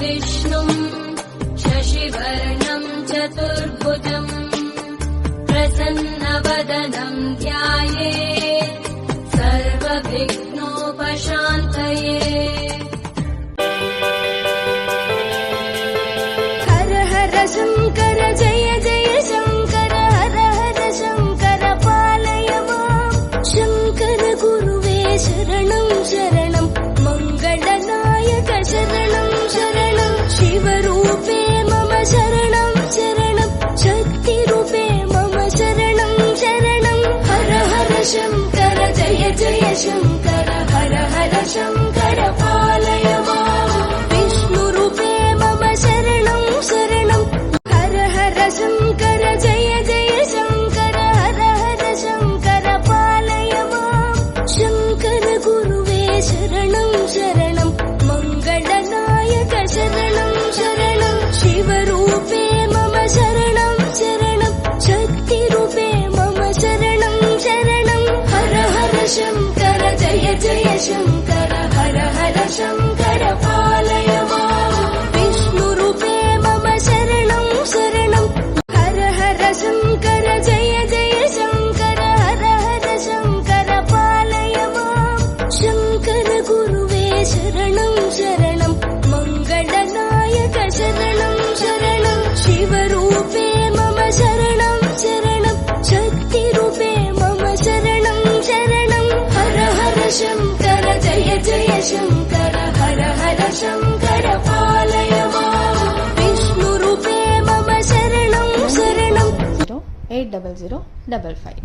विष्णुं शशिवर्णं चतुर्भुजम् प्रसन्नवदनं ध्यायेत् सर्वविघ्नोपशान्तये। हर हर शङ्कर जय जय शङ्कर हर हर शङ्कर पालय माम् शङ्कर गुरुवे शरणं शरणं मङ्गलनायक शरणं शरणं शिवरूपे मम शरणं शरणं शक्तिरूपे मम शरणं शरणं हर हर शङ्कर जय जय शङ्कर हर हर शङ्कर पालय माम् विष्णुरूपे मम शरणं शरणं हर हर शङ्कर जय जय शङ्कर हर हर शङ्कर पालय माम् शङ्कर गुरुवे शरणं शरणं मङ्गलनायक शरणं शरणं शिवरूपे मम शरणं शरणं शक्तिरूपे मम शरणं शरणं हर हर शङ्कर जय जय शङ्कर हर हर शङ्कर पालय माम् विष्णुरूपे मम शरणं शरणं हर हर शङ्कर जय जय शङ्कर हर हर शङ्कर पालय माम् शङ्कर गुरुवे शरणं शरणं मङ्गलनायक शरणं शरणं शिवरूपे मम शरणं शरणं शक्तिरूपे मम शरणं शरणं हर हर शङ्कर जय जय शङ्कर हर हर शङ्कर पालय माम् विष्णुरूपे मम शरणं शरणं 80055